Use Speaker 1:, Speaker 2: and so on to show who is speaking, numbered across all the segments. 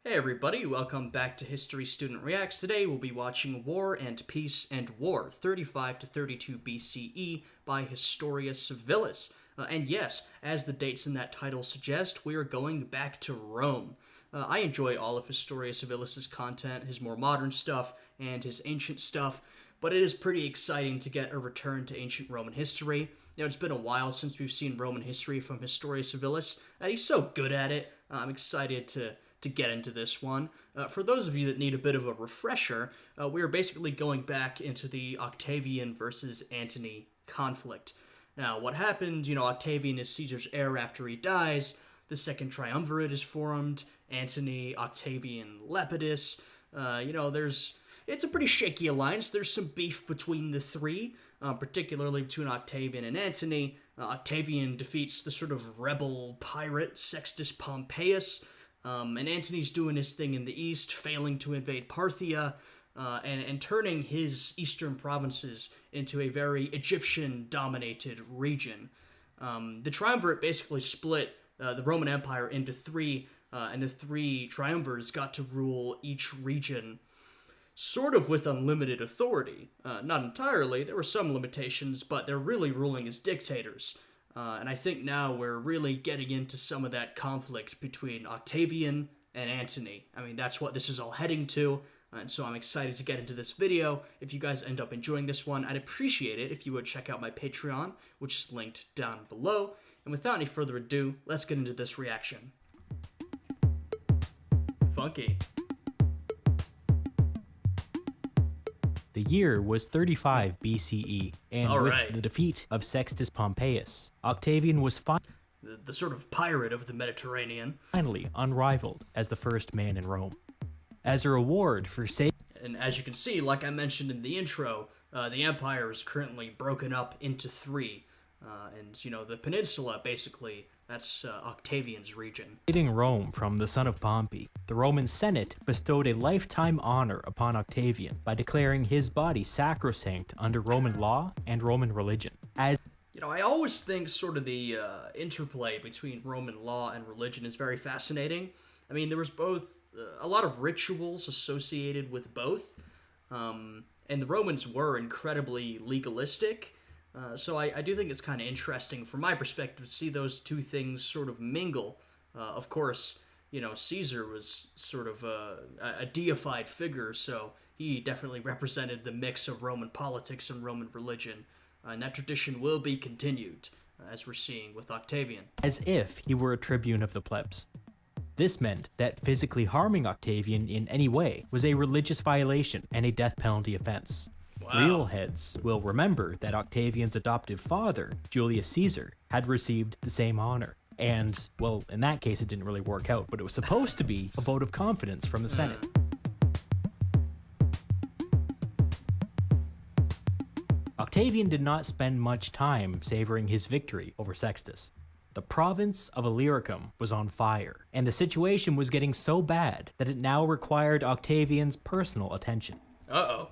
Speaker 1: Hey everybody, welcome back to History Student Reacts. Today we'll be watching War and Peace and War, 35 to 32 BCE by Historia Civilis. And yes, as the dates in that title suggest, we are going back to Rome. I enjoy all of Historia Civilis' content, his more modern stuff and his ancient stuff, but it is pretty exciting to get a return to ancient Roman history. You know, it's been a while since we've seen Roman history from Historia Civilis, and he's so good at it. I'm excited to get into this one. For those of you that need a bit of a refresher, we are basically going back into the Octavian versus Antony conflict. Now, what happened, Octavian is Caesar's heir after he dies, the second triumvirate is formed, Antony, Octavian, Lepidus, it's a pretty shaky alliance. There's some beef between the three, particularly between Octavian and Antony. Octavian defeats the sort of rebel pirate Sextus Pompeius, and Antony's doing his thing in the east, failing to invade Parthia, and turning his eastern provinces into a very Egyptian-dominated region. The triumvirate basically split the Roman Empire into three, and the three triumvirs got to rule each region sort of with unlimited authority. Not entirely, there were some limitations, but they're really ruling as dictators. And I think now we're really getting into some of that conflict between Octavian and Antony. I mean, that's what this is all heading to, and so I'm excited to get into this video. If you guys end up enjoying this one, I'd appreciate it if you would check out my Patreon, which is linked down below. And without any further ado, let's get into this reaction. Funky.
Speaker 2: The year was 35 BCE, and with the defeat of Sextus Pompeius, Octavian was
Speaker 1: the sort of pirate of the Mediterranean,
Speaker 2: finally unrivaled as the first man in Rome. As a reward for
Speaker 1: and as you can see, like I mentioned in the intro, the empire is currently broken up into three, and the peninsula basically, that's Octavian's region.
Speaker 2: Saving Rome from the son of Pompey, the Roman Senate bestowed a lifetime honor upon Octavian by declaring his body sacrosanct under Roman law and Roman religion. I
Speaker 1: always think sort of the interplay between Roman law and religion is very fascinating. I mean, there was both a lot of rituals associated with both, and the Romans were incredibly legalistic. So I do think it's kind of interesting from my perspective to see those two things sort of mingle. Of course, Caesar was sort of a deified figure, so he definitely represented the mix of Roman politics and Roman religion, and that tradition will be continued, as we're seeing with Octavian.
Speaker 2: As if he were a tribune of the plebs. This meant that physically harming Octavian in any way was a religious violation and a death penalty offense.
Speaker 1: Wow.
Speaker 2: Real heads will remember that Octavian's adoptive father, Julius Caesar, had received the same honor. And, well, in that case it didn't really work out, but it was supposed to be a vote of confidence from the Senate. Octavian did not spend much time savoring his victory over Sextus. The province of Illyricum was on fire, and the situation was getting so bad that it now required Octavian's personal attention.
Speaker 1: Uh-oh.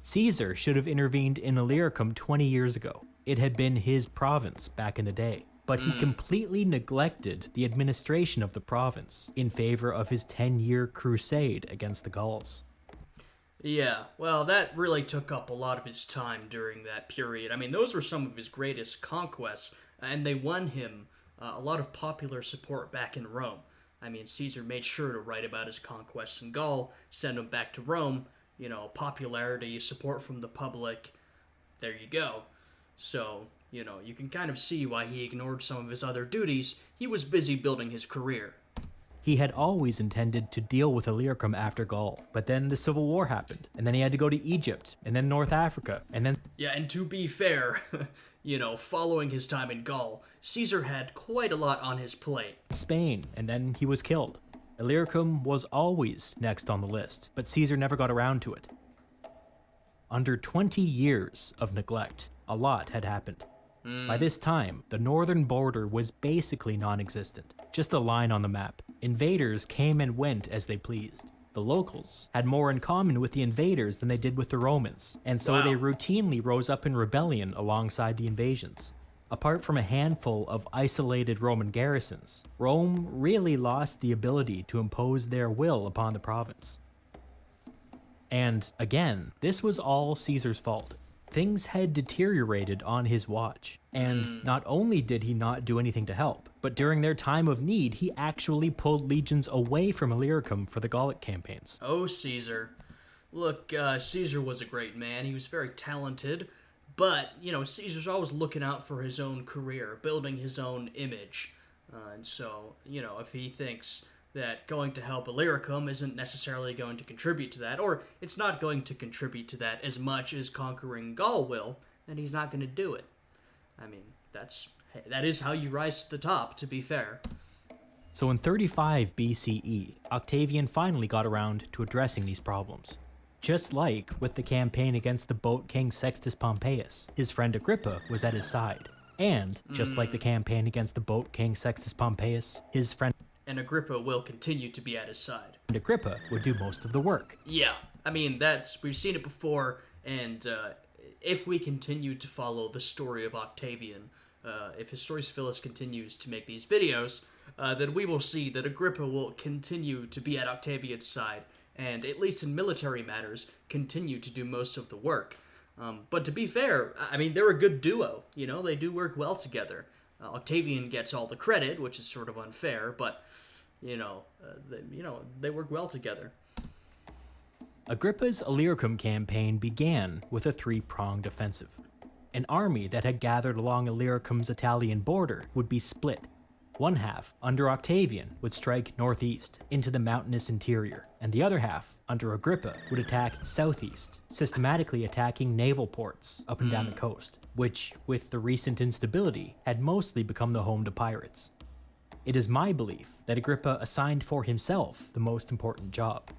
Speaker 2: Caesar should have intervened in Illyricum 20 years ago. It had been his province back in the day. But he completely neglected the administration of the province in favor of his 10-year crusade against the Gauls.
Speaker 1: Yeah, well, that really took up a lot of his time during that period. I mean, those were some of his greatest conquests, and they won him a lot of popular support back in Rome. I mean, Caesar made sure to write about his conquests in Gaul, send him back to Rome. Popularity, support from the public, there you go. So, you can kind of see why he ignored some of his other duties. He was busy building his career.
Speaker 2: He had always intended to deal with Illyricum after Gaul, but then the Civil War happened, and then he had to go to Egypt, and then North Africa, and then...
Speaker 1: Yeah, and to be fair, following his time in Gaul, Caesar had quite a lot on his plate.
Speaker 2: Spain, and then he was killed. Illyricum was always next on the list, but Caesar never got around to it. Under 20 years of neglect, a lot had happened. By this time, the northern border was basically non-existent, just a line on the map. Invaders came and went as they pleased. The locals had more in common with the invaders than they did with the Romans, and so they routinely rose up in rebellion alongside the invasions. Apart from a handful of isolated Roman garrisons, Rome really lost the ability to impose their will upon the province. And again, this was all Caesar's fault. Things had deteriorated on his watch, and not only did he not do anything to help, but during their time of need, he actually pulled legions away from Illyricum for the Gallic campaigns.
Speaker 1: Oh, Caesar. Look, Caesar was a great man. He was very talented, but, Caesar's always looking out for his own career, building his own image. And so, if he thinks that going to help Illyricum isn't necessarily going to contribute to that, or it's not going to contribute to that as much as conquering Gaul will, then he's not going to do it. I mean, that is how you rise to the top, to be fair.
Speaker 2: So in 35 BCE, Octavian finally got around to addressing these problems. Just like with the campaign against the boat king Sextus Pompeius, his friend Agrippa was at his side. And, just like the campaign against the boat king Sextus Pompeius, his friend
Speaker 1: And Agrippa will continue to be at his side.
Speaker 2: Agrippa would do most of the work.
Speaker 1: Yeah, I mean, we've seen it before, and if we continue to follow the story of Octavian, if Historia Civilis continues to make these videos, then we will see that Agrippa will continue to be at Octavian's side, and at least in military matters, continue to do most of the work. But to be fair, I mean, they're a good duo, they do work well together. Octavian gets all the credit, which is sort of unfair, but, they work well together.
Speaker 2: Agrippa's Illyricum campaign began with a three-pronged offensive. An army that had gathered along Illyricum's Italian border would be split. One half, under Octavian, would strike northeast into the mountainous interior, and the other half, under Agrippa, would attack southeast, systematically attacking naval ports up and down the coast, which, with the recent instability, had mostly become the home to pirates. It is my belief that Agrippa assigned for himself the most important job.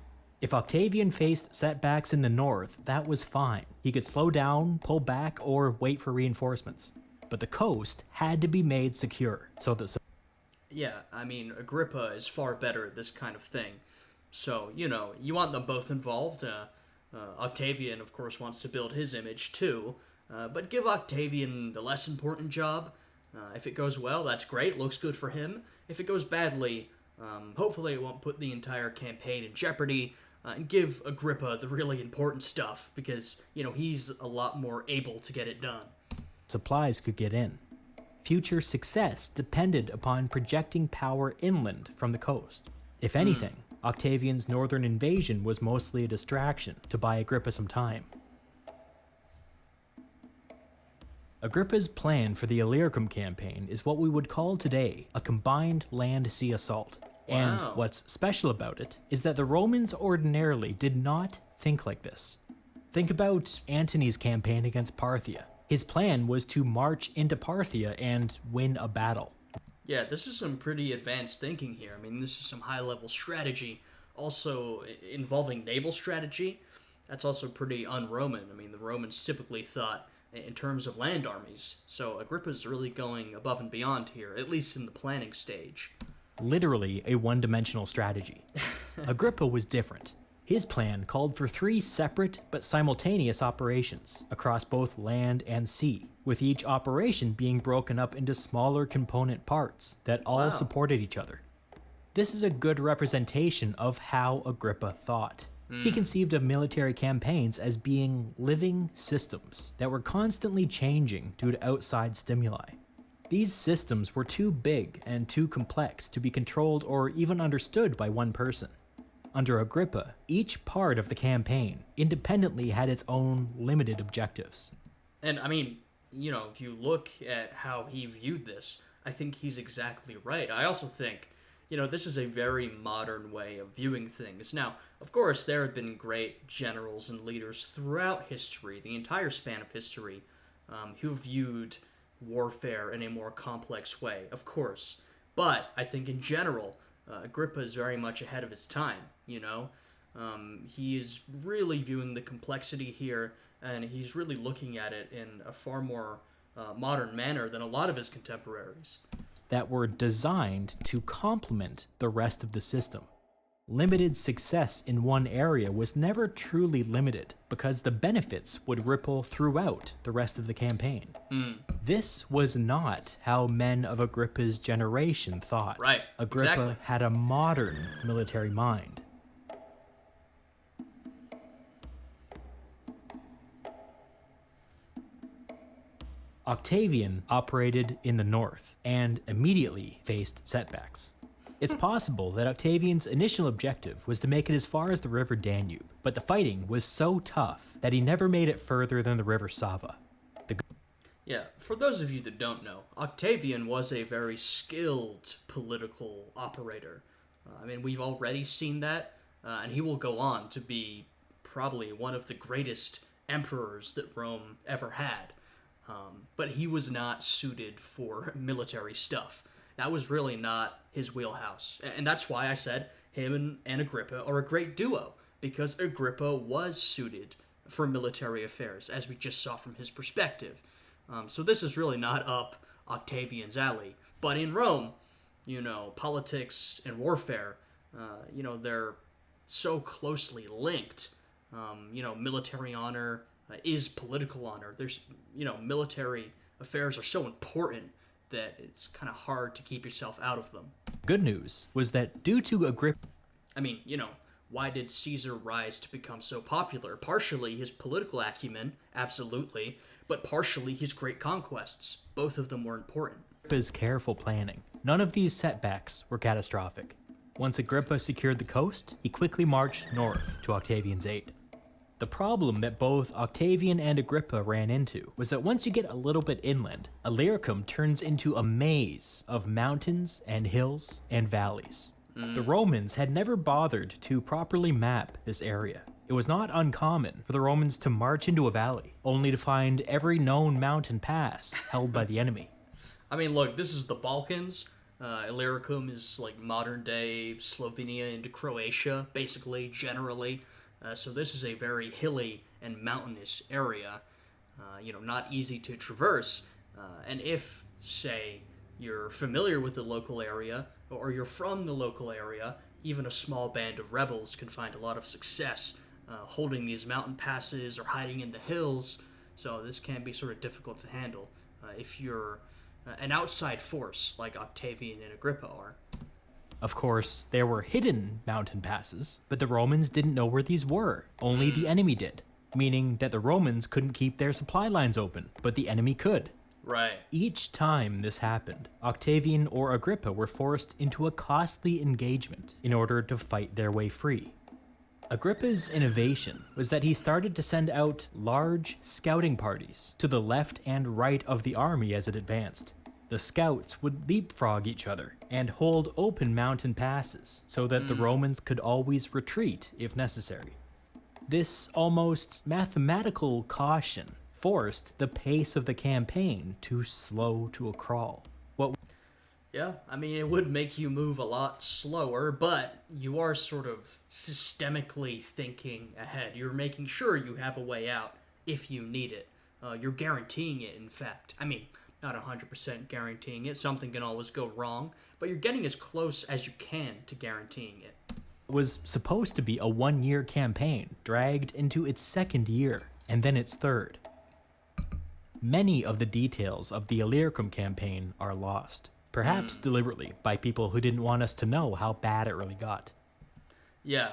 Speaker 2: If Octavian faced setbacks in the north, that was fine. He could slow down, pull back, or wait for reinforcements. But the coast had to be made secure, so that
Speaker 1: Yeah, I mean, Agrippa is far better at this kind of thing. So, you want them both involved. Octavian, of course, wants to build his image too, but give Octavian the less important job. If it goes well, that's great, looks good for him. If it goes badly, hopefully it won't put the entire campaign in jeopardy, and give Agrippa the really important stuff, because, he's a lot more able to get it done.
Speaker 2: supplies could get in. Future success depended upon projecting power inland from the coast. If anything, Octavian's northern invasion was mostly a distraction to buy Agrippa some time. Agrippa's plan for the Illyricum campaign is what we would call today a combined land-sea assault. And
Speaker 1: Wow.
Speaker 2: what's special about it is that the Romans ordinarily did not think like this. Think about Antony's campaign against Parthia. His plan was to march into Parthia and win a battle.
Speaker 1: Yeah, this is some pretty advanced thinking here. I mean, this is some high-level strategy, also involving naval strategy. That's also pretty un-Roman. I mean, the Romans typically thought in terms of land armies, so Agrippa's really going above and beyond here, at least in the planning stage.
Speaker 2: Literally a one-dimensional strategy. Agrippa was different. His plan called for 3 separate but simultaneous operations across both land and sea, with each operation being broken up into smaller component parts that all
Speaker 1: Wow.
Speaker 2: supported each other. This is a good representation of how Agrippa thought. He conceived of military campaigns as being living systems that were constantly changing due to outside stimuli. These systems were too big and too complex to be controlled or even understood by one person. Under Agrippa, each part of the campaign independently had its own limited objectives.
Speaker 1: And, I mean, if you look at how he viewed this, I think he's exactly right. I also think, this is a very modern way of viewing things. Now, of course, there have been great generals and leaders throughout history, the entire span of history, who viewed warfare in a more complex way, of course. But I think in general, Agrippa is very much ahead of his time, He is really viewing the complexity here, and he's really looking at it in a far more modern manner than a lot of his contemporaries.
Speaker 2: That were designed to complement the rest of the system. Limited success in one area was never truly limited because the benefits would ripple throughout the rest of the campaign. This was not how men of Agrippa's generation thought.
Speaker 1: Right,
Speaker 2: Agrippa
Speaker 1: exactly.
Speaker 2: had a modern military mind. Octavian operated in the north and immediately faced setbacks. It's possible that Octavian's initial objective was to make it as far as the river Danube, but the fighting was so tough that he never made it further than the river Sava.
Speaker 1: Yeah, for those of you that don't know, Octavian was a very skilled political operator. We've already seen that, and he will go on to be probably one of the greatest emperors that Rome ever had. But he was not suited for military stuff. That was really not his wheelhouse. And that's why I said him and Agrippa are a great duo, because Agrippa was suited for military affairs, as we just saw from his perspective. So this is really not up Octavian's alley. But in Rome, politics and warfare, they're so closely linked. Military honor is political honor. There's, military affairs are so important that it's kind of hard to keep yourself out of them.
Speaker 2: Good news was that due to Agrippa...
Speaker 1: Why did Caesar rise to become so popular? Partially his political acumen, absolutely, but partially his great conquests. Both of them were important.
Speaker 2: Agrippa's careful planning. None of these setbacks were catastrophic. Once Agrippa secured the coast, he quickly marched north to Octavian's aid. The problem that both Octavian and Agrippa ran into was that once you get a little bit inland, Illyricum turns into a maze of mountains and hills and valleys. The Romans had never bothered to properly map this area. It was not uncommon for the Romans to march into a valley, only to find every known mountain pass held by the enemy.
Speaker 1: Look, this is the Balkans. Illyricum is like modern-day Slovenia into Croatia, basically, generally. So this is a very hilly and mountainous area, not easy to traverse. And if, say, you're familiar with the local area, or you're from the local area, even a small band of rebels can find a lot of success holding these mountain passes or hiding in the hills. So this can be sort of difficult to handle if you're an outside force like Octavian and Agrippa are.
Speaker 2: Of course, there were hidden mountain passes, but the Romans didn't know where these were. Only the enemy did, meaning that the Romans couldn't keep their supply lines open, but the enemy could.
Speaker 1: Right.
Speaker 2: Each time this happened, Octavian or Agrippa were forced into a costly engagement in order to fight their way free. Agrippa's innovation was that he started to send out large scouting parties to the left and right of the army as it advanced. The scouts would leapfrog each other and hold open mountain passes so that the Romans could always retreat if necessary. This almost mathematical caution forced the pace of the campaign to slow to a crawl.
Speaker 1: Yeah, it would make you move a lot slower, but you are sort of systemically thinking ahead. You're making sure you have a way out if you need it. You're guaranteeing it, in fact. Not 100% guaranteeing it. Something can always go wrong, but you're getting as close as you can to guaranteeing it.
Speaker 2: It was supposed to be a one-year campaign, dragged into its second year, and then its third. Many of the details of the Illyricum campaign are lost, perhaps deliberately by people who didn't want us to know how bad it really got.
Speaker 1: Yeah,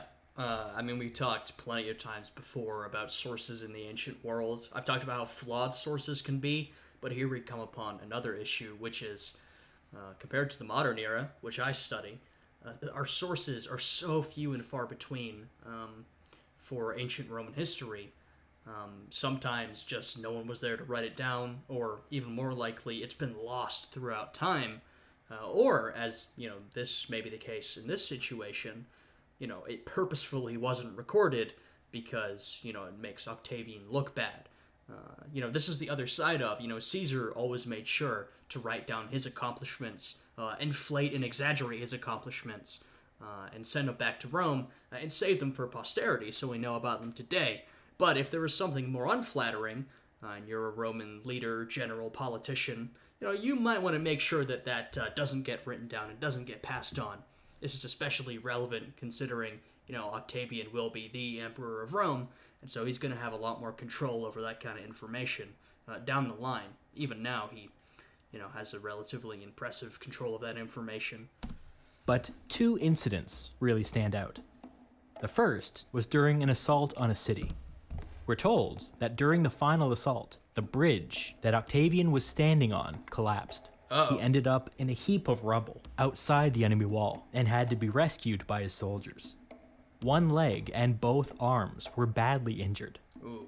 Speaker 1: we talked plenty of times before about sources in the ancient world. I've talked about how flawed sources can be, but here we come upon another issue, which is, compared to the modern era, which I study, our sources are so few and far between for ancient Roman history. Sometimes just no one was there to write it down, or even more likely, it's been lost throughout time. Or, as, this may be the case in this situation, it purposefully wasn't recorded because, it makes Octavian look bad. This is the other side of, Caesar always made sure to write down his accomplishments, inflate and exaggerate his accomplishments, and send them back to Rome, and save them for posterity so we know about them today. But if there was something more unflattering, and you're a Roman leader, general, politician, you might want to make sure that doesn't get written down and doesn't get passed on. This is especially relevant considering, Octavian will be the Emperor of Rome, and so he's going to have a lot more control over that kind of information down the line. Even now, he, has a relatively impressive control of that information.
Speaker 2: But two incidents really stand out. The first was during an assault on a city. We're told that during the final assault, the bridge that Octavian was standing on collapsed.
Speaker 1: Uh-oh.
Speaker 2: He ended up in a heap of rubble outside the enemy wall and had to be rescued by his soldiers. One leg and both arms were badly injured.
Speaker 1: Ooh.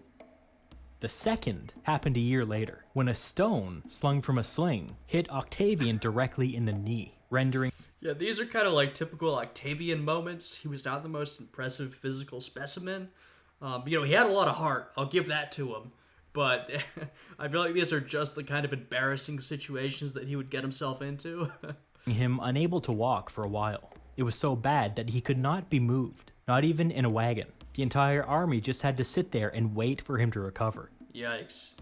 Speaker 2: The second happened a year later, when a stone slung from a sling hit Octavian directly in the knee, rendering...
Speaker 1: Yeah, these are kind of like typical Octavian moments. He was not the most impressive physical specimen. He had a lot of heart. I'll give that to him. But I feel like these are just the kind of embarrassing situations that he would get himself into.
Speaker 2: him unable to walk for a while. It was so bad that he could not be moved, not even in a wagon. The entire army just had to sit there and wait for him to recover.
Speaker 1: Yikes.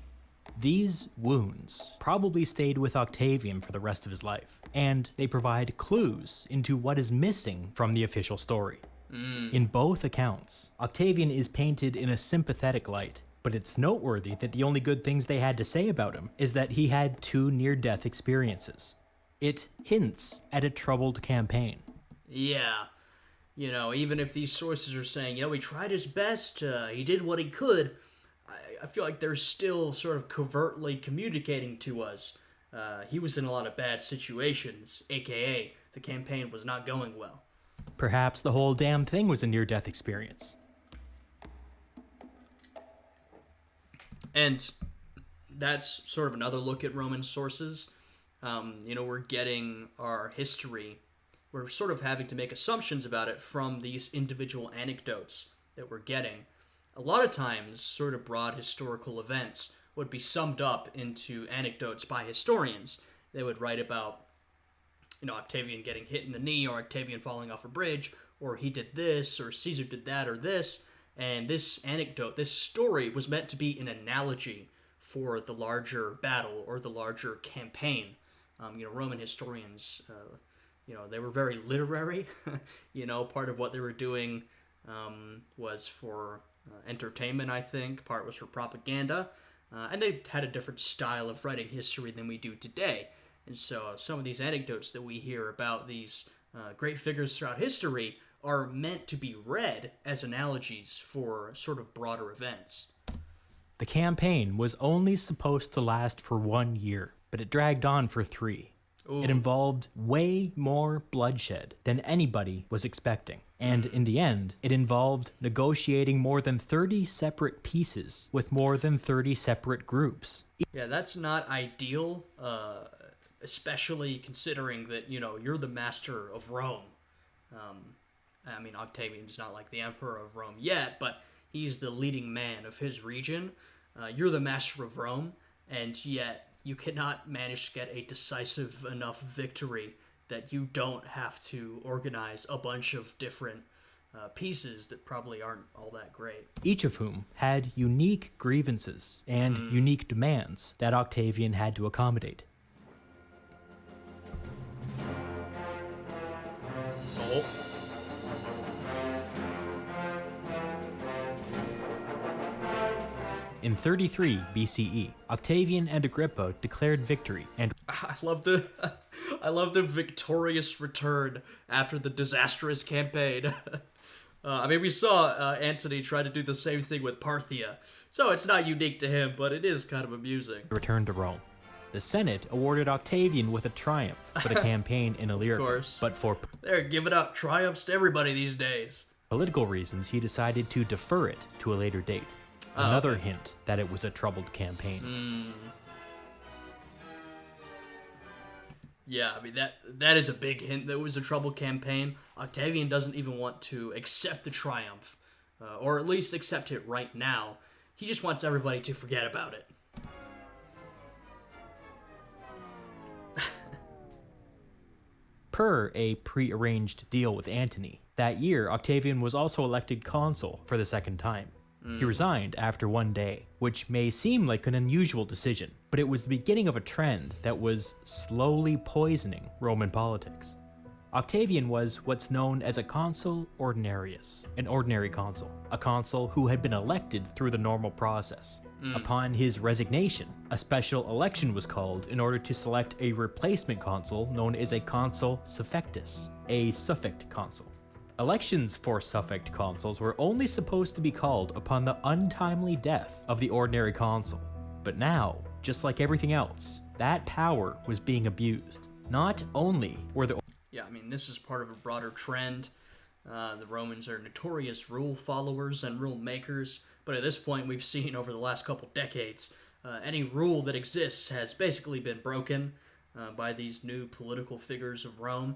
Speaker 2: These wounds probably stayed with Octavian for the rest of his life, and they provide clues into what is missing from the official story. In both accounts, Octavian is painted in a sympathetic light, but it's noteworthy that the only good things they had to say about him is that he had 2 near-death experiences. It hints at a troubled campaign.
Speaker 1: Yeah. Even if these sources are saying, he tried his best, he did what he could, I feel like they're still sort of covertly communicating to us. He was in a lot of bad situations, aka the campaign was not going well.
Speaker 2: Perhaps the whole damn thing was a near-death experience.
Speaker 1: And that's sort of another look at Roman sources. We're getting our history. We're sort of having to make assumptions about it from these individual anecdotes that we're getting. A lot of times, sort of broad historical events would be summed up into anecdotes by historians. They would write about, Octavian getting hit in the knee, or Octavian falling off a bridge, or he did this, or Caesar did that, or this. And this anecdote, this story, was meant to be an analogy for the larger battle or the larger campaign. Roman historians, they were very literary. Part of what they were doing was for entertainment, I think. Part was for propaganda. And they had a different style of writing history than we do today. And so some of these anecdotes that we hear about these great figures throughout history are meant to be read as analogies for sort of broader events.
Speaker 2: The campaign was only supposed to last for 1 year, but it dragged on for 3.
Speaker 1: Ooh.
Speaker 2: It involved way more bloodshed than anybody was expecting. And in the end, it involved negotiating more than 30 separate pieces with more than 30 separate groups.
Speaker 1: Yeah, that's not ideal, especially considering that, you're the master of Rome. Octavian's not like the emperor of Rome yet, but he's the leading man of his region. You're the master of Rome, and yet you cannot manage to get a decisive enough victory that you don't have to organize a bunch of different pieces that probably aren't all that great.
Speaker 2: Each of whom had unique grievances and unique demands that Octavian had to accommodate.
Speaker 1: Oh.
Speaker 2: In 33 BCE, Octavian and Agrippa declared victory and
Speaker 1: I love the victorious return after the disastrous campaign. We saw Antony try to do the same thing with Parthia, so it's not unique to him, but it is kind of amusing.
Speaker 2: returned to Rome. The Senate awarded Octavian with a triumph for the campaign in Illyricum,
Speaker 1: course.
Speaker 2: but for
Speaker 1: They're giving out triumphs to everybody these days.
Speaker 2: political reasons, he decided to defer it to a later date. Another hint that it was a troubled campaign.
Speaker 1: Yeah, that is a big hint that it was a troubled campaign. Octavian doesn't even want to accept the triumph, or at least accept it right now. He just wants everybody to forget about it.
Speaker 2: Per a pre-arranged deal with Antony, that year Octavian was also elected consul for the second time. He resigned after 1 day, which may seem like an unusual decision, but it was the beginning of a trend that was slowly poisoning Roman politics. Octavian was what's known as a consul ordinarius, an ordinary consul, a consul who had been elected through the normal process. Upon his resignation, a special election was called in order to select a replacement consul known as a consul suffectus, a suffect consul. Elections for suffect consuls were only supposed to be called upon the untimely death of the ordinary consul. But now, just like everything else, that power was being abused. Not only were the
Speaker 1: Yeah, I mean, this is part of a broader trend. The Romans are notorious rule followers and rule makers, but at this point we've seen over the last couple decades, any rule that exists has basically been broken by these new political figures of Rome.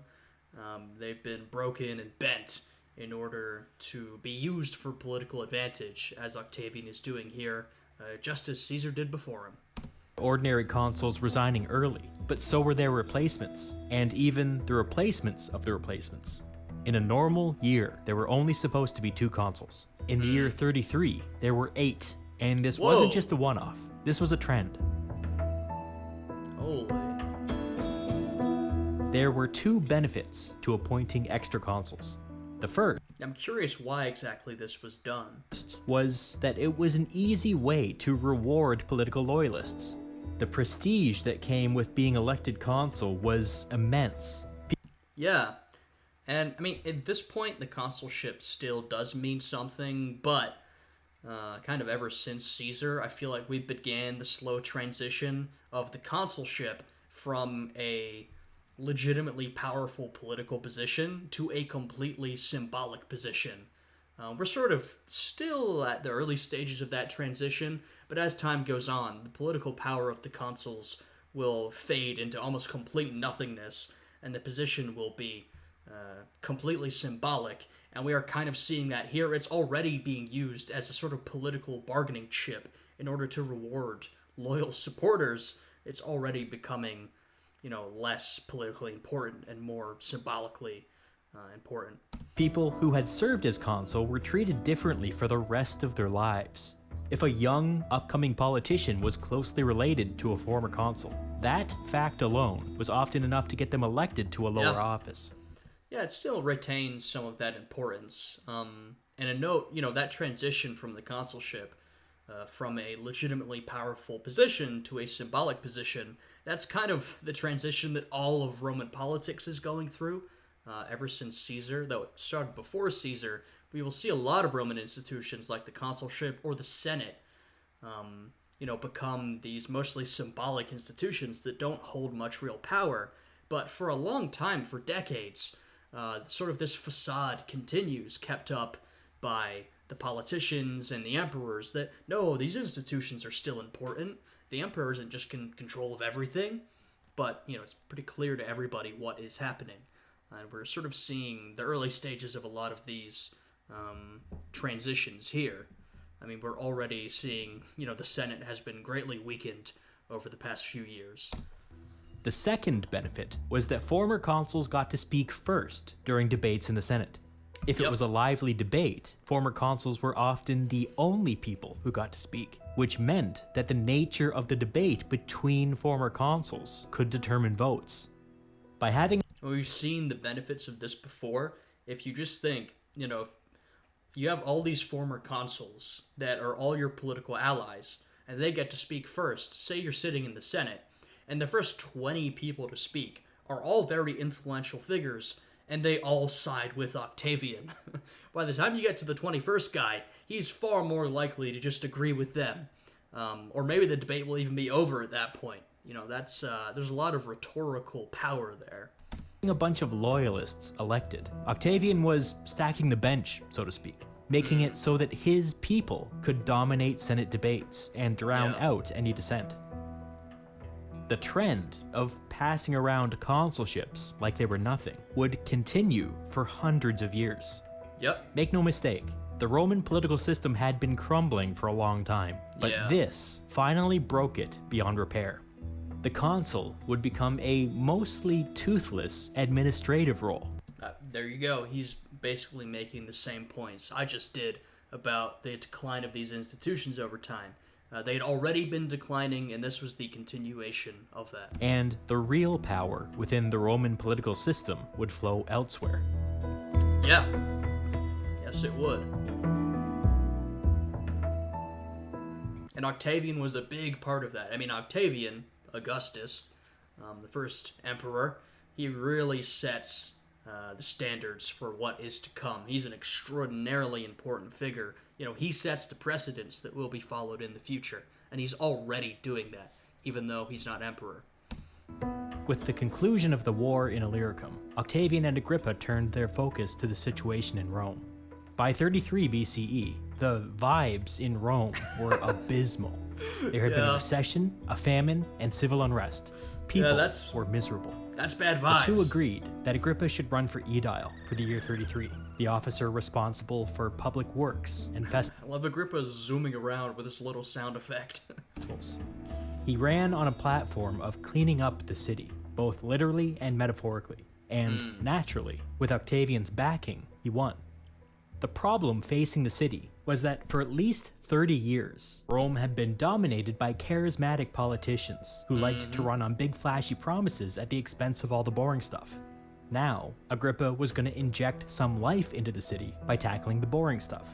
Speaker 1: They've been broken and bent in order to be used for political advantage, as Octavian is doing here, just as Caesar did before him.
Speaker 2: ordinary consuls resigning early, but so were their replacements, and even the replacements of the replacements. In a normal year, there were only supposed to be 2 consuls. In the year 33, there were 8, and this wasn't just a one-off. This was a trend.
Speaker 1: Holy.
Speaker 2: There were 2 benefits to appointing extra consuls. The first
Speaker 1: I'm curious why exactly this was done.
Speaker 2: was that it was an easy way to reward political loyalists. The prestige that came with being elected consul was immense.
Speaker 1: Yeah, and I mean, at this point, the consulship still does mean something, but kind of ever since Caesar, I feel like we began the slow transition of the consulship from a legitimately powerful political position to a completely symbolic position. We're sort of still at the early stages of that transition, but as time goes on, the political power of the consuls will fade into almost complete nothingness, and the position will be completely symbolic, and we are kind of seeing that here. It's already being used as a sort of political bargaining chip in order to reward loyal supporters. It's already becoming, less politically important and more symbolically important.
Speaker 2: People who had served as consul were treated differently for the rest of their lives. If a young, upcoming politician was closely related to a former consul, that fact alone was often enough to get them elected to a lower office.
Speaker 1: Yeah, it still retains some of that importance. And a note, that transition from the consulship, from a legitimately powerful position to a symbolic position, that's kind of the transition that all of Roman politics is going through ever since Caesar. Though it started before Caesar, we will see a lot of Roman institutions like the consulship or the Senate, become these mostly symbolic institutions that don't hold much real power. But for a long time, for decades, sort of this facade continues, kept up by the politicians and the emperors, that no, these institutions are still important. The emperor isn't just in control of everything, but it's pretty clear to everybody what is happening. And we're sort of seeing the early stages of a lot of these transitions here. I mean, we're already seeing, the Senate has been greatly weakened over the past few years.
Speaker 2: The second benefit was that former consuls got to speak first during debates in the Senate. If it was a lively debate, former consuls were often the only people who got to speak, which meant that the nature of the debate between former consuls could determine votes. By having
Speaker 1: We've seen the benefits of this before. If you just think, if you have all these former consuls that are all your political allies, and they get to speak first, say you're sitting in the Senate, and the first 20 people to speak are all very influential figures, and they all side with Octavian. By the time you get to the 21st guy, he's far more likely to just agree with them. Or maybe the debate will even be over at that point. That's there's a lot of rhetorical power there.
Speaker 2: a bunch of loyalists elected, Octavian was stacking the bench, so to speak, making it so that his people could dominate Senate debates and drown out any dissent. The trend of passing around consulships like they were nothing would continue for hundreds of years.
Speaker 1: Yep.
Speaker 2: Make no mistake, the Roman political system had been crumbling for a long time, but this finally broke it beyond repair. The consul would become a mostly toothless administrative role.
Speaker 1: There you go. He's basically making the same points I just did about the decline of these institutions over time. They'd already been declining, and this was the continuation of that.
Speaker 2: And the real power within the Roman political system would flow elsewhere.
Speaker 1: Yeah. Yes, it would. And Octavian was a big part of that. I mean, Octavian, Augustus, the first emperor, he really sets the standards for what is to come. He's an extraordinarily important figure. He sets the precedents that will be followed in the future, and he's already doing that, even though he's not emperor.
Speaker 2: With the conclusion of the war in Illyricum, Octavian and Agrippa turned their focus to the situation in Rome. By 33 BCE, the vibes in Rome were abysmal. There had been a recession, a famine, and civil unrest. People were miserable.
Speaker 1: That's bad vibes.
Speaker 2: The two agreed that Agrippa should run for aedile for the year 33, the officer responsible for public works and festivals.
Speaker 1: I love Agrippa zooming around with his little sound effect.
Speaker 2: He ran on a platform of cleaning up the city, both literally and metaphorically. And naturally, with Octavian's backing, he won. The problem facing the city was that for at least 30 years, Rome had been dominated by charismatic politicians who liked to run on big flashy promises at the expense of all the boring stuff. Now, Agrippa was going to inject some life into the city by tackling the boring stuff.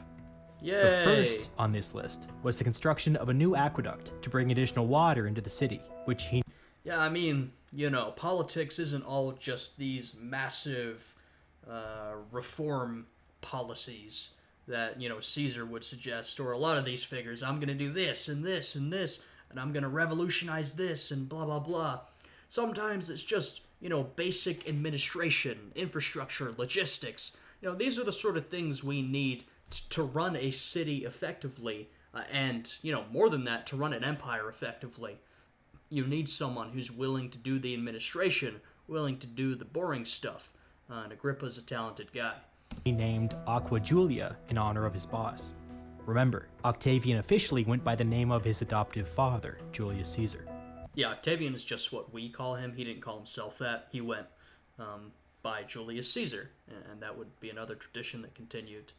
Speaker 1: Yay!
Speaker 2: The first on this list was the construction of a new aqueduct to bring additional water into the city, which he...
Speaker 1: Yeah, I mean, politics isn't all just these massive reform policies that, Caesar would suggest, or a lot of these figures. I'm going to do this and this and this, and I'm going to revolutionize this and blah, blah, blah. Sometimes it's just, basic administration, infrastructure, logistics. These are the sort of things we need to run a city effectively, and, more than that, to run an empire effectively. You need someone who's willing to do the administration, willing to do the boring stuff, and Agrippa's a talented guy.
Speaker 2: He named Aqua Julia in honor of his boss. Remember, Octavian officially went by the name of his adoptive father, Julius Caesar.
Speaker 1: Yeah, Octavian is just what we call him. He didn't call himself that. He went by Julius Caesar, and that would be another tradition that continued.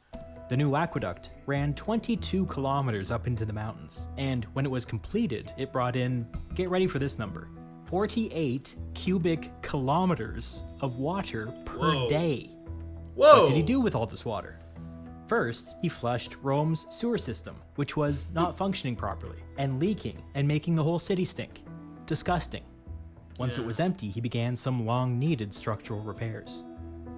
Speaker 2: The new aqueduct ran 22 kilometers up into the mountains, and when it was completed, it brought in, get ready for this number, 48 cubic kilometers of water per day.
Speaker 1: Whoa!
Speaker 2: What did he do with all this water? First, he flushed Rome's sewer system, which was not functioning properly, and leaking, and making the whole city stink. Disgusting. Once it was empty, he began some long-needed structural repairs.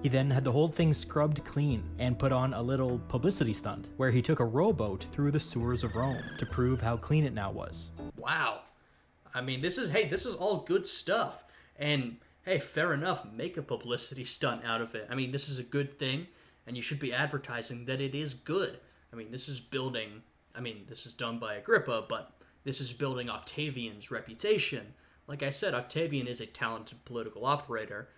Speaker 2: He then had the whole thing scrubbed clean, and put on a little publicity stunt, where he took a rowboat through the sewers of Rome to prove how clean it now was.
Speaker 1: Wow. I mean, this is all good stuff, and... hey, fair enough, make a publicity stunt out of it. I mean, this is a good thing, and you should be advertising that it is good. I mean, this is done by Agrippa, but this is building Octavian's reputation. Like I said, Octavian is a talented political operator.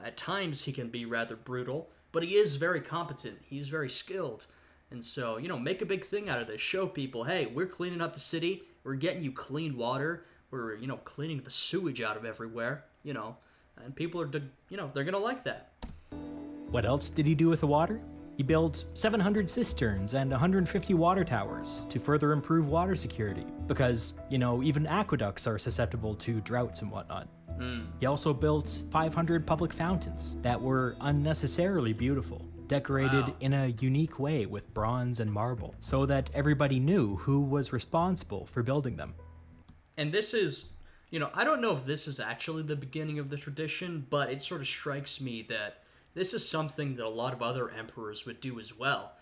Speaker 1: At times, he can be rather brutal, but he is very competent. He's very skilled. And so, make a big thing out of this. Show people, hey, we're cleaning up the city. We're getting you clean water. We're, cleaning the sewage out of everywhere, And people are, they're going to like that.
Speaker 2: What else did he do with the water? He built 700 cisterns and 150 water towers to further improve water security. Because, even aqueducts are susceptible to droughts and whatnot. He also built 500 public fountains that were unnecessarily beautiful, decorated in a unique way with bronze and marble, so that everybody knew who was responsible for building them.
Speaker 1: And this is... I don't know if this is actually the beginning of the tradition, but it sort of strikes me that this is something that a lot of other emperors would do as well.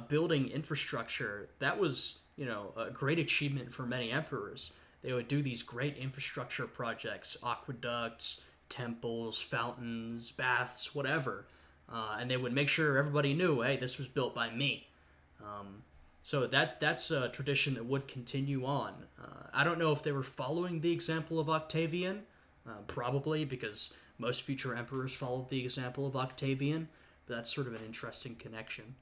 Speaker 1: Building infrastructure, that was, a great achievement for many emperors. They would do these great infrastructure projects, aqueducts, temples, fountains, baths, whatever. And they would make sure everybody knew, hey, this was built by me. So that's a tradition that would continue on. I don't know if they were following the example of Octavian, probably, because most future emperors followed the example of Octavian, but that's sort of an interesting connection.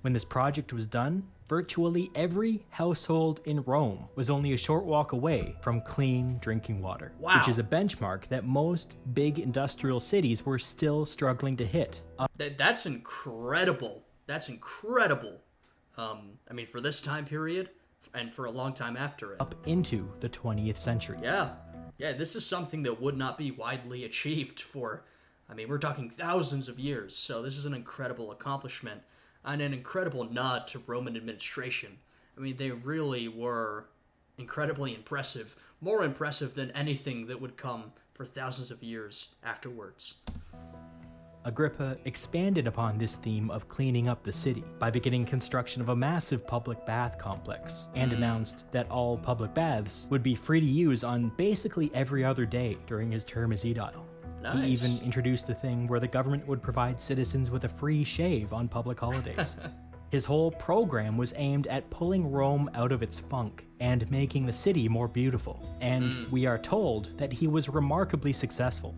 Speaker 2: When this project was done, virtually every household in Rome was only a short walk away from clean drinking water, which is a benchmark that most big industrial cities were still struggling to hit.
Speaker 1: That's incredible. That's incredible. For this time period, and for a long time after it.
Speaker 2: Up into the 20th century.
Speaker 1: Yeah, this is something that would not be widely achieved for, we're talking thousands of years, so this is an incredible accomplishment and an incredible nod to Roman administration. They really were incredibly impressive, more impressive than anything that would come for thousands of years afterwards.
Speaker 2: Agrippa expanded upon this theme of cleaning up the city by beginning construction of a massive public bath complex, and announced that all public baths would be free to use on basically every other day during his term as aedile.
Speaker 1: Nice.
Speaker 2: He even introduced the thing where the government would provide citizens with a free shave on public holidays. His whole program was aimed at pulling Rome out of its funk and making the city more beautiful, and we are told that he was remarkably successful.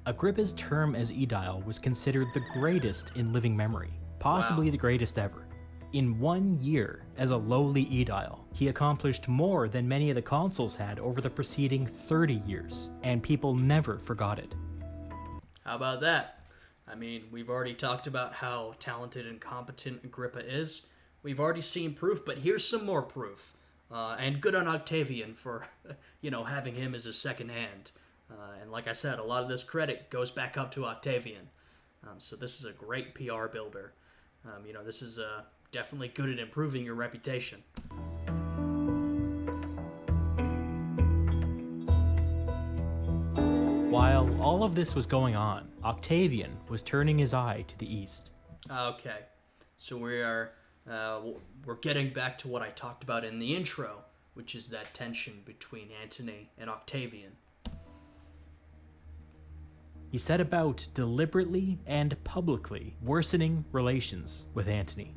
Speaker 2: Agrippa's term as aedile was considered the greatest in living memory, possibly the greatest ever. In 1 year as a lowly aedile, he accomplished more than many of the consuls had over the preceding 30 years, and people never forgot it.
Speaker 1: How about that? We've already talked about how talented and competent Agrippa is. We've already seen proof, but here's some more proof. And good on Octavian for, having him as a second hand. And like I said, a lot of this credit goes back up to Octavian. So this is a great PR builder. This is definitely good at improving your reputation.
Speaker 2: While all of this was going on, Octavian was turning his eye to the east.
Speaker 1: Okay, so we're getting back to what I talked about in the intro, which is that tension between Antony and Octavian.
Speaker 2: He set about deliberately and publicly worsening relations with Antony.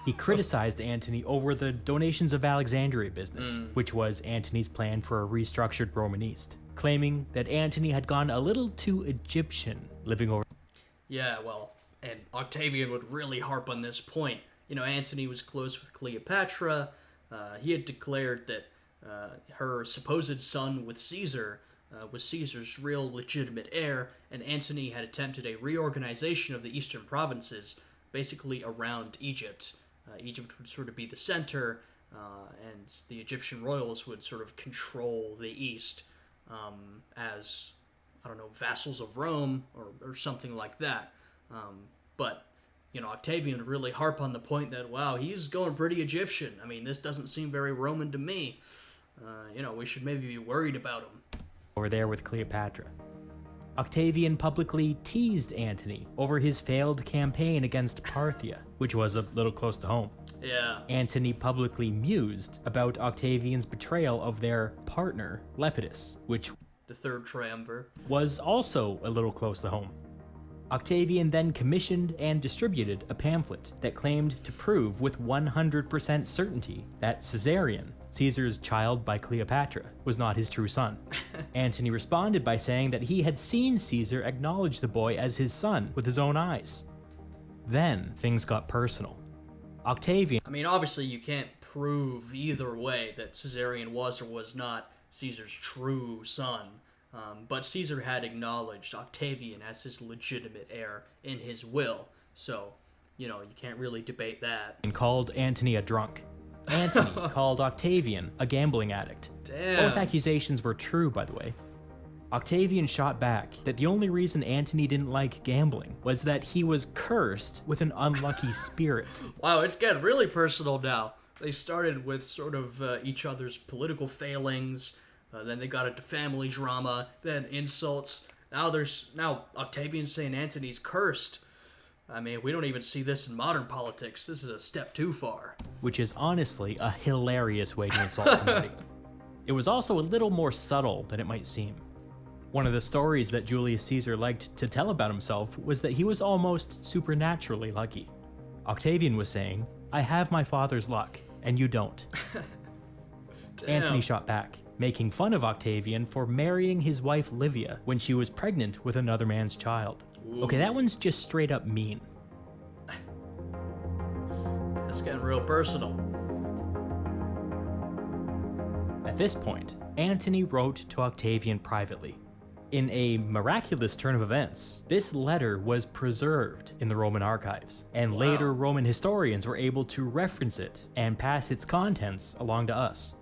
Speaker 2: He criticized Antony over the donations of Alexandria business, which was Antony's plan for a restructured Roman East, claiming that Antony had gone a little too Egyptian living over.
Speaker 1: Yeah, and Octavian would really harp on this point. Antony was close with Cleopatra. He had declared that her supposed son with Caesar was Caesar's real legitimate heir, and Antony had attempted a reorganization of the eastern provinces, basically around Egypt. Egypt would sort of be the center, and the Egyptian royals would sort of control the east as, vassals of Rome or something like that. But Octavian would really harp on the point that, wow, he's going pretty Egyptian. This doesn't seem very Roman to me. We should maybe be worried about him.
Speaker 2: Over there with Cleopatra. Octavian publicly teased Antony over his failed campaign against Parthia, which was a little close to home.
Speaker 1: Yeah.
Speaker 2: Antony publicly mused about Octavian's betrayal of their partner, Lepidus, which
Speaker 1: the third triumvir
Speaker 2: was also a little close to home. Octavian then commissioned and distributed a pamphlet that claimed to prove with 100% certainty that Caesarion, Caesar's child by Cleopatra, was not his true son. Antony responded by saying that he had seen Caesar acknowledge the boy as his son with his own eyes. Then things got personal. Octavian...
Speaker 1: obviously you can't prove either way that Caesarion was or was not Caesar's true son, but Caesar had acknowledged Octavian as his legitimate heir in his will, so, you can't really debate that.
Speaker 2: And called Antony a drunk. Antony called Octavian a gambling addict.
Speaker 1: Damn.
Speaker 2: Both accusations were true, by the way. Octavian shot back that the only reason Antony didn't like gambling was that he was cursed with an unlucky spirit.
Speaker 1: Wow, it's getting really personal now. They started with sort of each other's political failings, then they got into family drama, then insults. Now Octavian's saying Antony's cursed. We don't even see this in modern politics. This is a step too far.
Speaker 2: Which is honestly a hilarious way to insult somebody. It was also a little more subtle than it might seem. One of the stories that Julius Caesar liked to tell about himself was that he was almost supernaturally lucky. Octavian was saying, "I have my father's luck, and you don't." Antony shot back, making fun of Octavian for marrying his wife Livia when she was pregnant with another man's child.
Speaker 1: Ooh.
Speaker 2: Okay, that one's just straight up mean.
Speaker 1: It's getting real personal.
Speaker 2: At this point, Antony wrote to Octavian privately. In a miraculous turn of events, this letter was preserved in the Roman archives, and later Roman historians were able to reference it and pass its contents along to us.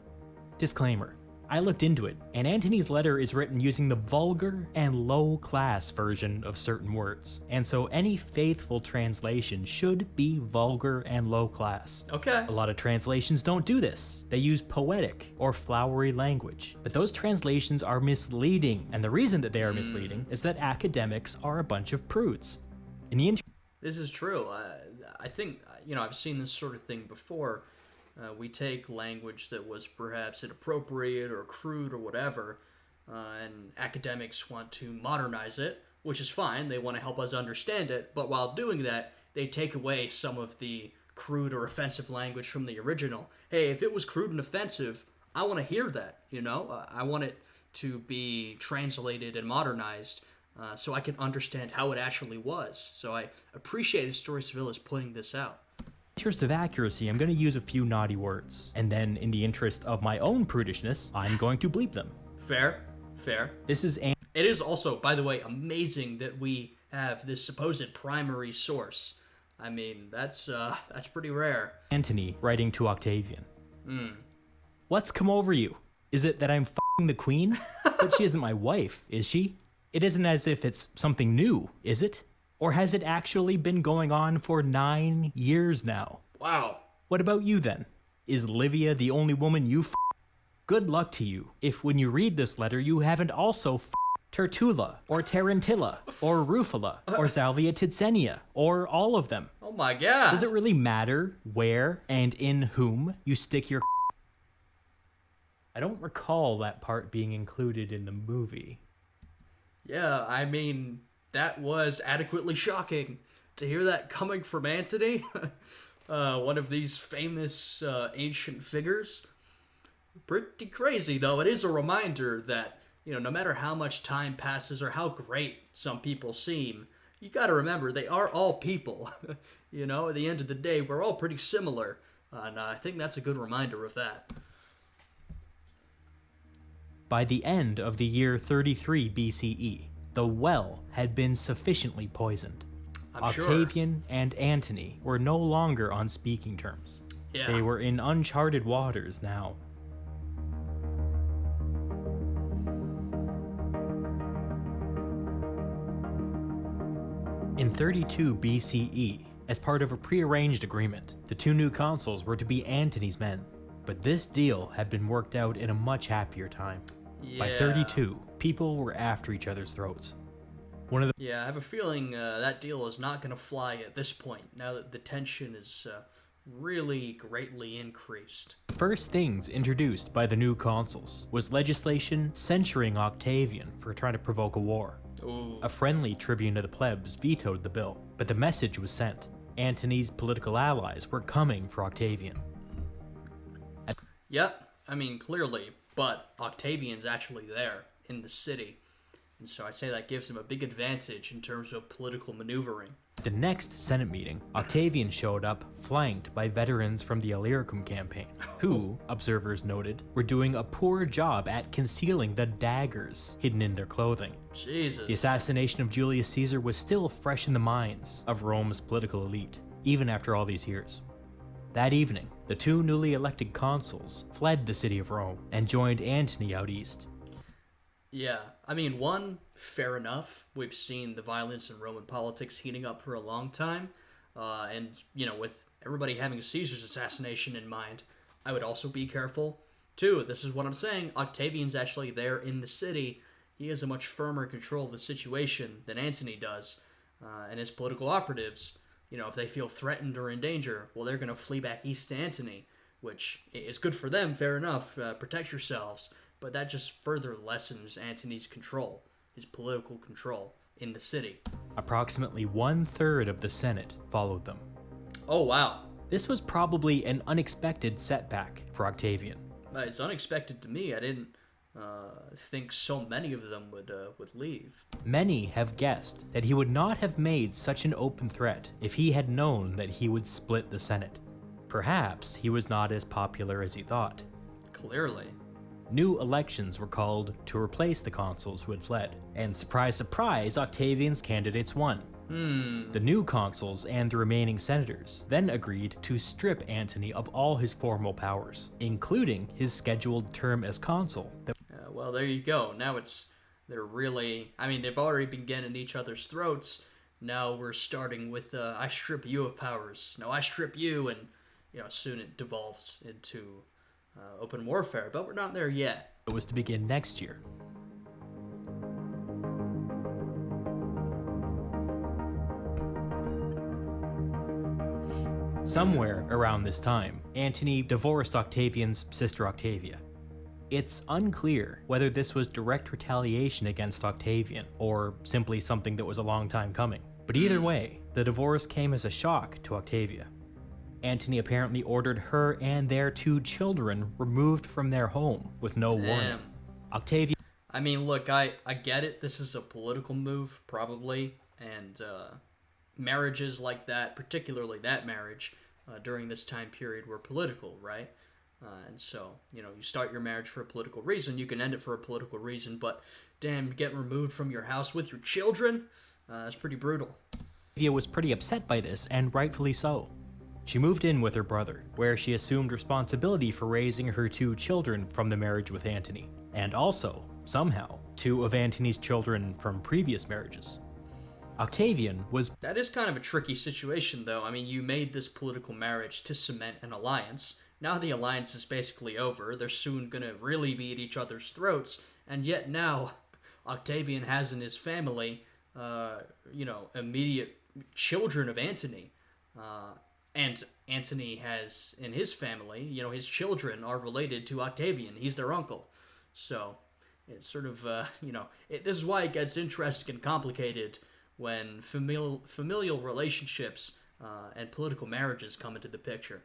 Speaker 2: Disclaimer: I looked into it, and Antony's letter is written using the vulgar and low-class version of certain words, and so any faithful translation should be vulgar and low-class.
Speaker 1: Okay.
Speaker 2: A lot of translations don't do this. They use poetic or flowery language, but those translations are misleading, and the reason that they are misleading is that academics are a bunch of prudes. In the
Speaker 1: This is true. I think, I've seen this sort of thing before. We take language that was perhaps inappropriate or crude or whatever, and academics want to modernize it, which is fine. They want to help us understand it, but while doing that, they take away some of the crude or offensive language from the original. Hey, if it was crude and offensive, I want to hear that, I want it to be translated and modernized so I can understand how it actually was. So I appreciate Historia Civilis putting this out.
Speaker 2: In interest of accuracy, I'm going to use a few naughty words, and then in the interest of my own prudishness, I'm going to bleep them.
Speaker 1: Fair.
Speaker 2: This is
Speaker 1: It is also, by the way, amazing that we have this supposed primary source. I mean, that's pretty rare.
Speaker 2: Antony writing to Octavian. What's come over you? Is it that I'm f***ing the queen? But she isn't my wife, is she? It isn't as if it's something new, is it? Or has it actually been going on for 9 years now?
Speaker 1: Wow.
Speaker 2: What about you then? Is Livia the only woman you f***? Good luck to you if when you read this letter you haven't also f***ed Tertulla, or Tarantilla, or Rufala, or Salvia Tidsenia, or all of them.
Speaker 1: Oh my god.
Speaker 2: Does it really matter where and in whom you stick your I don't recall that part being included in the movie.
Speaker 1: Yeah, I mean, that was adequately shocking to hear that coming from Antony, one of these famous ancient figures. Pretty crazy, though. It is a reminder that, no matter how much time passes or how great some people seem, you gotta remember they are all people. At the end of the day, we're all pretty similar, and I think that's a good reminder of that.
Speaker 2: By the end of the year 33 BCE, the well had been sufficiently poisoned. Octavian and Antony were no longer on speaking terms.
Speaker 1: Yeah.
Speaker 2: They were in uncharted waters now. In 32 BCE, as part of a prearranged agreement, the two new consuls were to be Antony's men. But this deal had been worked out in a much happier time.
Speaker 1: Yeah.
Speaker 2: By 32, people were after each other's throats.
Speaker 1: Yeah, I have a feeling that deal is not going to fly at this point, now that the tension is really greatly increased.
Speaker 2: First things introduced by the new consuls was legislation censuring Octavian for trying to provoke a war.
Speaker 1: Ooh.
Speaker 2: A friendly tribune of the plebs vetoed the bill, but the message was sent. Antony's political allies were coming for Octavian.
Speaker 1: Yep, I mean, clearly, but Octavian's actually there in the city, and so I'd say that gives him a big advantage in terms of political maneuvering.
Speaker 2: At the next Senate meeting, Octavian showed up flanked by veterans from the Illyricum Campaign, who, observers noted, were doing a poor job at concealing the daggers hidden in their clothing.
Speaker 1: Jesus.
Speaker 2: The assassination of Julius Caesar was still fresh in the minds of Rome's political elite, even after all these years. That evening, the two newly elected consuls fled the city of Rome and joined Antony out east.
Speaker 1: Yeah, I mean, fair enough. We've seen the violence in Roman politics heating up for a long time, and, with everybody having Caesar's assassination in mind, I would also be careful. Two, this is what I'm saying, Octavian's actually there in the city. He has a much firmer control of the situation than Antony does, and his political operatives, if they feel threatened or in danger, well, they're going to flee back east to Antony, which is good for them, fair enough, protect yourselves, but that just further lessens Antony's control, his political control, in the city.
Speaker 2: Approximately 1/3 of the Senate followed them.
Speaker 1: Oh, wow.
Speaker 2: This was probably an unexpected setback for Octavian.
Speaker 1: It's unexpected to me. I didn't think so many of them would leave.
Speaker 2: Many have guessed that he would not have made such an open threat if he had known that he would split the Senate. Perhaps he was not as popular as he thought.
Speaker 1: Clearly.
Speaker 2: New elections were called to replace the consuls who had fled, and surprise, surprise, Octavian's candidates won. The new consuls and the remaining senators then agreed to strip Antony of all his formal powers, including his scheduled term as consul.
Speaker 1: Well, there you go. Now they're really, they've already been getting each other's throats. Now we're starting with, I strip you of powers. No, I strip you, and, soon it devolves into open warfare, but we're not there yet.
Speaker 2: It was to begin next year. Somewhere around this time, Antony divorced Octavian's sister Octavia. It's unclear whether this was direct retaliation against Octavian, or simply something that was a long time coming. But either way, the divorce came as a shock to Octavia. Antony apparently ordered her and their 2 children removed from their home with no warning. Octavia...
Speaker 1: look, I get it. This is a political move, probably, and marriages like that, particularly that marriage, during this time period were political, right? And so, you start your marriage for a political reason, you can end it for a political reason, but damn, getting removed from your house with your children, that's pretty brutal.
Speaker 2: Octavia was pretty upset by this, and rightfully so. She moved in with her brother, where she assumed responsibility for raising her 2 children from the marriage with Antony, and also, somehow, 2 of Antony's children from previous marriages. Octavian was...
Speaker 1: That is kind of a tricky situation, though. You made this political marriage to cement an alliance. Now the alliance is basically over. They're soon gonna really be at each other's throats, and yet now Octavian has in his family, immediate children of Antony. And Antony has in his family, his children are related to Octavian. He's their uncle. So it's sort of, this is why it gets interesting and complicated when familial relationships and political marriages come into the picture.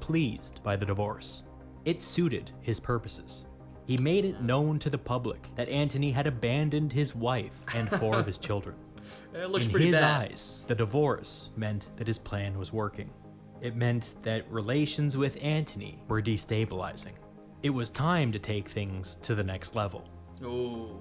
Speaker 2: Pleased by the divorce. It suited his purposes. He made it known to the public that Antony had abandoned his wife and 4 of his children.
Speaker 1: It looks
Speaker 2: In
Speaker 1: pretty
Speaker 2: his
Speaker 1: bad.
Speaker 2: eyes, the divorce meant that his plan was working. It meant that relations with Antony were destabilizing. It was time to take things to the next level.
Speaker 1: Ooh.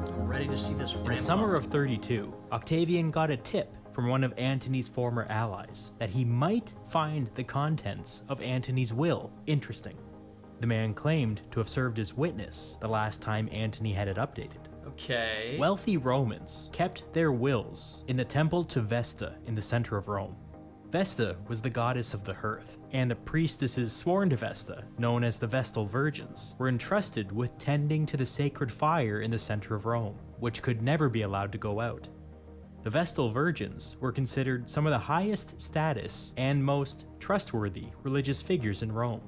Speaker 1: I'm ready to see this ramp
Speaker 2: In the summer
Speaker 1: up.
Speaker 2: of 32, Octavian got a tip from one of Antony's former allies that he might find the contents of Antony's will interesting. The man claimed to have served as witness the last time Antony had it updated.
Speaker 1: Okay.
Speaker 2: Wealthy Romans kept their wills in the temple to Vesta in the center of Rome. Vesta was the goddess of the hearth, and the priestesses sworn to Vesta, known as the Vestal Virgins, were entrusted with tending to the sacred fire in the center of Rome, which could never be allowed to go out. The Vestal Virgins were considered some of the highest status and most trustworthy religious figures in Rome.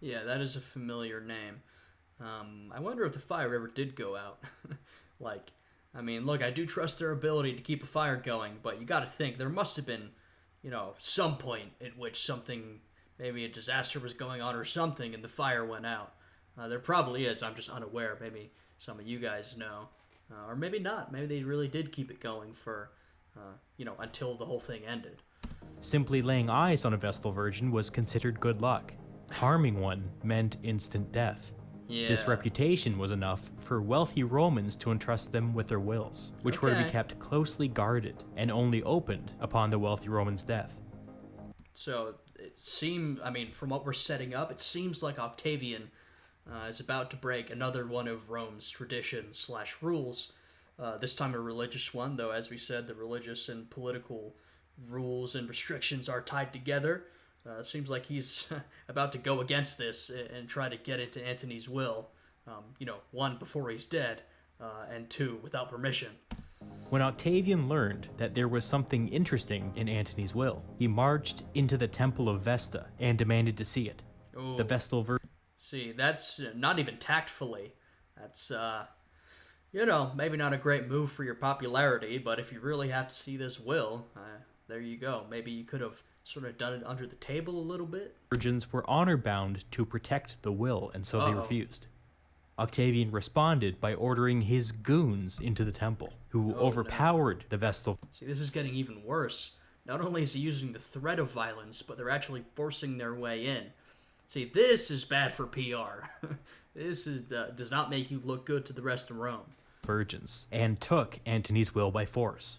Speaker 1: Yeah, that is a familiar name. I wonder if the fire ever did go out. Look, I do trust their ability to keep a fire going, but you gotta think, there must have been, some point at which something, maybe a disaster was going on or something, and the fire went out. There probably is, I'm just unaware. Maybe some of you guys know. Or maybe not. Maybe they really did keep it going for, until the whole thing ended.
Speaker 2: Simply laying eyes on a Vestal Virgin was considered good luck. Harming one meant instant death.
Speaker 1: Yeah.
Speaker 2: This reputation was enough for wealthy Romans to entrust them with their wills, which were to be kept closely guarded and only opened upon the wealthy Roman's death.
Speaker 1: So it seemed, from what we're setting up, it seems like Octavian is about to break another one of Rome's traditions/rules. This time a religious one, though, as we said, the religious and political rules and restrictions are tied together. Seems like he's about to go against this and try to get into Antony's will. 1, before he's dead, and 2, without permission.
Speaker 2: When Octavian learned that there was something interesting in Antony's will, he marched into the Temple of Vesta and demanded to see it.
Speaker 1: Ooh.
Speaker 2: The Vestal Virgin.
Speaker 1: See, that's not even tactfully. That's, maybe not a great move for your popularity, but if you really have to see this will, there you go. Maybe you could have sort of done it under the table a little bit.
Speaker 2: Virgins were honor-bound to protect the will, and so they refused. Octavian responded by ordering his goons into the temple, who overpowered the Vestal.
Speaker 1: See, this is getting even worse. not only is he using the threat of violence, but they're actually forcing their way in. See, this is bad for PR. This does not make you look good to the rest of Rome.
Speaker 2: Virgins, and took Antony's will by force.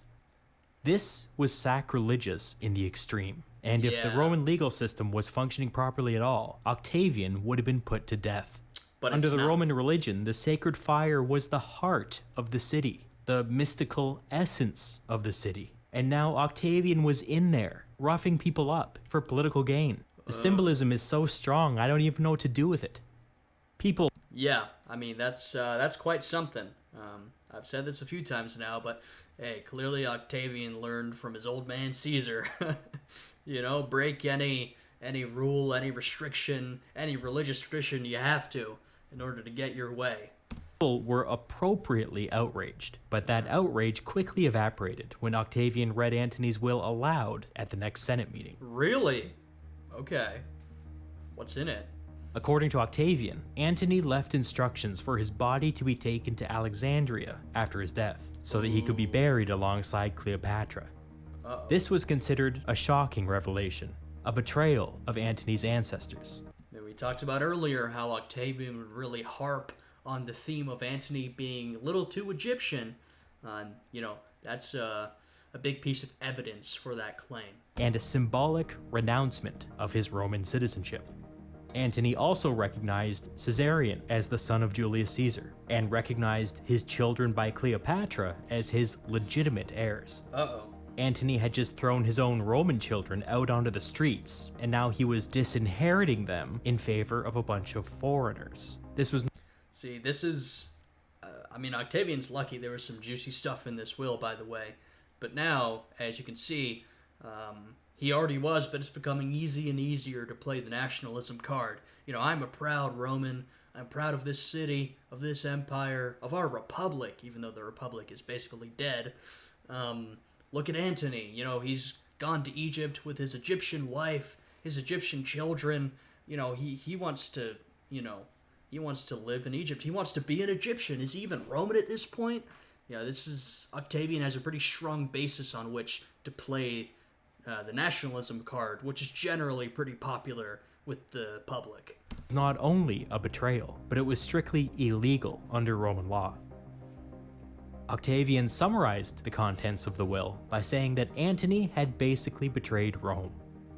Speaker 2: This was sacrilegious in the extreme, and if the Roman legal system was functioning properly at all, Octavian would have been put to death.
Speaker 1: But
Speaker 2: under the Roman religion, the sacred fire was the heart of the city, the mystical essence of the city. And now Octavian was in there, roughing people up for political gain. The symbolism is so strong, I don't even know what to do with it. People...
Speaker 1: Yeah, I mean, that's quite something. I've said this a few times now, but hey, clearly Octavian learned from his old man Caesar. You know, break any rule, any restriction, any religious tradition you have to in order to get your way.
Speaker 2: People were appropriately outraged, but that outrage quickly evaporated when Octavian read Antony's will aloud at the next Senate meeting.
Speaker 1: Really? Okay. What's in it?
Speaker 2: According to Octavian, Antony left instructions for his body to be taken to Alexandria after his death, so that he could be buried alongside Cleopatra. This was considered a shocking revelation, a betrayal of Antony's ancestors.
Speaker 1: We talked about earlier how Octavian would really harp on the theme of Antony being a little too Egyptian. You know, that's a big piece of evidence for that claim.
Speaker 2: And a symbolic renouncement of his Roman citizenship. Antony also recognized Caesarion as the son of Julius Caesar, and recognized his children by Cleopatra as his legitimate heirs. Antony had just thrown his own Roman children out onto the streets, and now he was disinheriting them in favor of a bunch of foreigners. This was...
Speaker 1: See, this is... I mean, Octavian's lucky there was some juicy stuff in this will, by the way. But now, as you can see, he already was, but it's becoming easy and easier to play the nationalism card. You know, I'm a proud Roman. I'm proud of this city, of this empire, of our republic, even though the republic is basically dead. Look at Antony. You know, he's gone to Egypt with his Egyptian wife, his Egyptian children. You know, he wants to, you know, he wants to live in Egypt. He wants to be an Egyptian. Is he even Roman at this point? Yeah, this is... Octavian has a pretty strong basis on which to play the nationalism card, which is generally pretty popular with the public.
Speaker 2: Not only a betrayal, but it was strictly illegal under Roman law. Octavian summarized the contents of the will by saying that Antony had basically betrayed Rome.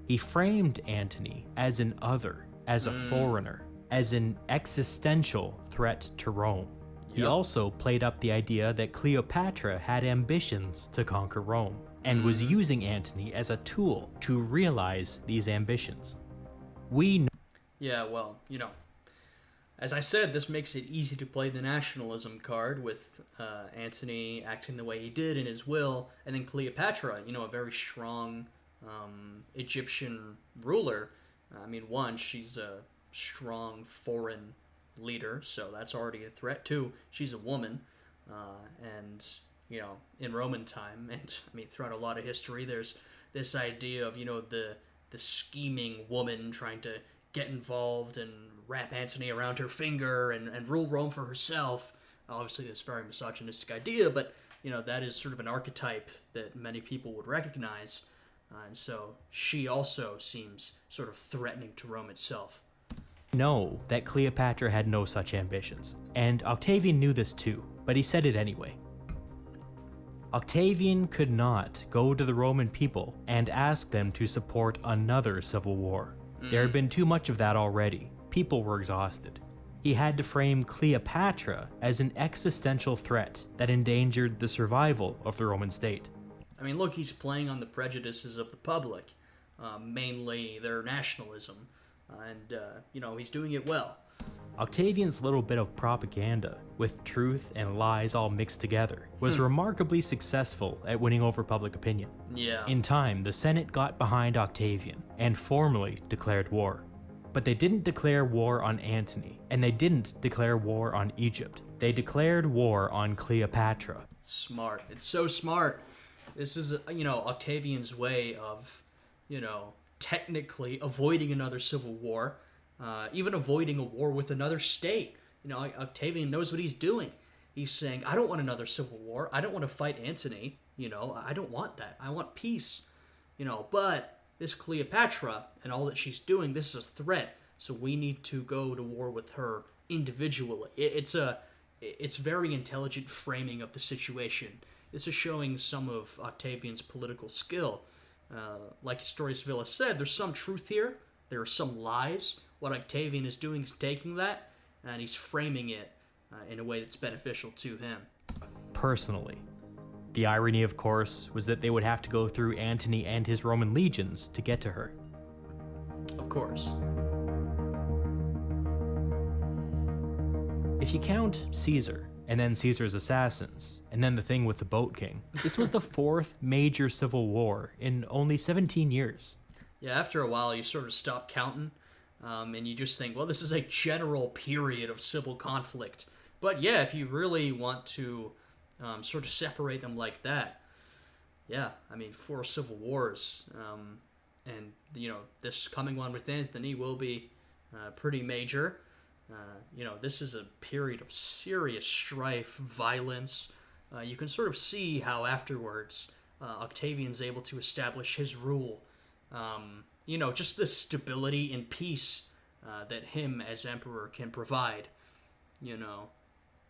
Speaker 2: He framed Antony as an other, as a foreigner, as an existential threat to Rome. He also played up the idea that Cleopatra had ambitions to conquer Rome, and was using Antony as a tool to realize these ambitions.
Speaker 1: Yeah, well, you know, as I said, this makes it easy to play the nationalism card with Antony acting the way he did in his will, and then Cleopatra, you know, a very strong Egyptian ruler. I mean, one, she's a strong foreign leader, so that's already a threat. Two, she's a woman, and, you know, in Roman time, and I mean, throughout a lot of history, there's this idea of, you know, the scheming woman trying to get involved and wrap Antony around her finger and rule Rome for herself. Obviously, this very misogynistic idea, but, you know, that is sort of an archetype that many people would recognize. And so she also seems sort of threatening to Rome itself.
Speaker 2: Know that Cleopatra had no such ambitions, and Octavian knew this too, but he said it anyway. Octavian could not go to the Roman people and ask them to support another civil war. There had been too much of that already. People were exhausted. He had to frame Cleopatra as an existential threat that endangered the survival of the Roman state.
Speaker 1: I mean, look, he's playing on the prejudices of the public, mainly their nationalism, and, you know, he's doing it well.
Speaker 2: Octavian's little bit of propaganda, with truth and lies all mixed together, was remarkably successful at winning over public opinion.
Speaker 1: Yeah.
Speaker 2: In time, the Senate got behind Octavian and formally declared war. But they didn't declare war on Antony, and they didn't declare war on Egypt. They declared war on Cleopatra.
Speaker 1: Smart. It's so smart. This is, you know, Octavian's way of, you know, technically avoiding another civil war, even avoiding a war with another state. You know, Octavian knows what he's doing. He's saying, I don't want another civil war. I don't want to fight Antony. You know, I don't want that. I want peace. but this Cleopatra and all that she's doing, this is a threat, so we need to go to war with her individually. It's very intelligent framing of the situation. This is showing some of Octavian's political skill. Like Historia Civilis said, there's some truth here. There are some lies. What Octavian is doing is taking that, and he's framing it in a way that's beneficial to him.
Speaker 2: Personally. The irony, of course, was that they would have to go through Antony and his Roman legions to get to her.
Speaker 1: Of course.
Speaker 2: If you count Caesar, and then Caesar's assassins, and then the thing with the Boat King, this was the fourth major civil war in only 17 years.
Speaker 1: Yeah, after a while you sort of stop counting, and you just think, well, this is a general period of civil conflict. But yeah, if you really want to sort of separate them like that, yeah, I mean, 4 civil wars, and, this coming one with Antony will be pretty major. This is a period of serious strife, violence. You can sort of see how afterwards Octavian's able to establish his rule. Just the stability and peace that him as emperor can provide.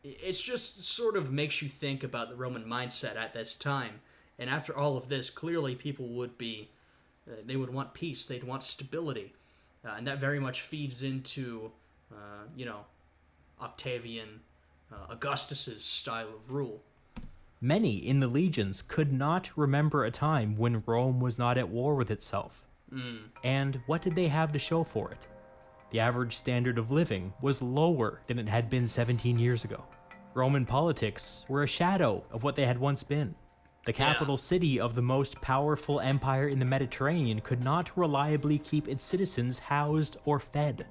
Speaker 1: It's just sort of makes you think about the Roman mindset at this time. And after all of this, clearly people would be, they would want peace, they'd want stability. And that very much feeds into Octavian, Augustus's style of rule.
Speaker 2: Many in the legions could not remember a time when Rome was not at war with itself. And what did they have to show for it? The average standard of living was lower than it had been 17 years ago. Roman politics were a shadow of what they had once been. The capital city of the most powerful empire in the Mediterranean could not reliably keep its citizens housed or fed.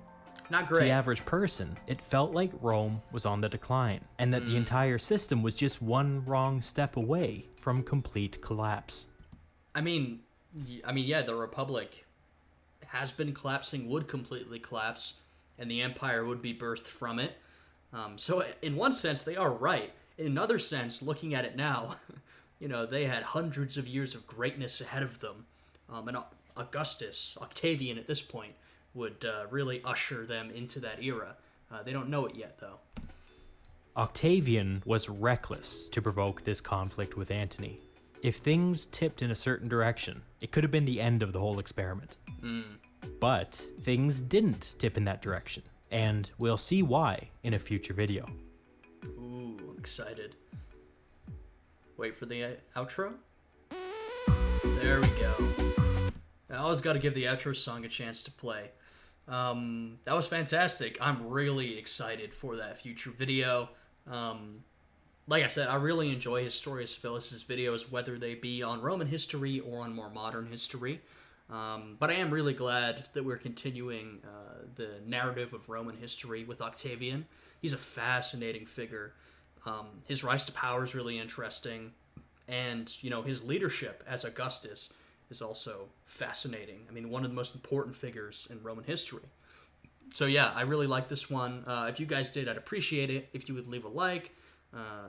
Speaker 1: Not great.
Speaker 2: To the average person, it felt like Rome was on the decline, and that the entire system was just one wrong step away from complete collapse.
Speaker 1: I mean, yeah, the Republic has been collapsing, would completely collapse, and the Empire would be birthed from it. So in one sense, they are right. In another sense, looking at it now, they had hundreds of years of greatness ahead of them. And Octavian at this point, would really usher them into that era. They don't know it yet, though.
Speaker 2: Octavian was reckless to provoke this conflict with Antony. If things tipped in a certain direction, it could have been the end of the whole experiment. But things didn't tip in that direction, and we'll see why in a future video.
Speaker 1: Ooh, I'm excited. Wait for the outro. There we go. I always got to give the outro song a chance to play. That was fantastic. I'm really excited for that future video. Like I said, I really enjoy Historia Civilis' videos, whether they be on Roman history or on more modern history. But I am really glad that we're continuing the narrative of Roman history with Octavian. He's a fascinating figure. His rise to power is really interesting. And, his leadership as Augustus is also fascinating. I mean, one of the most important figures in Roman history. So yeah, I really like this one. If you guys did, I'd appreciate it if you would leave a like,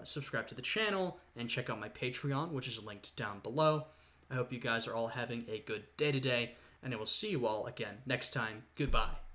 Speaker 1: subscribe to the channel, and check out my Patreon, which is linked down below. I hope you guys are all having a good day today, and I will see you all again next time. Goodbye.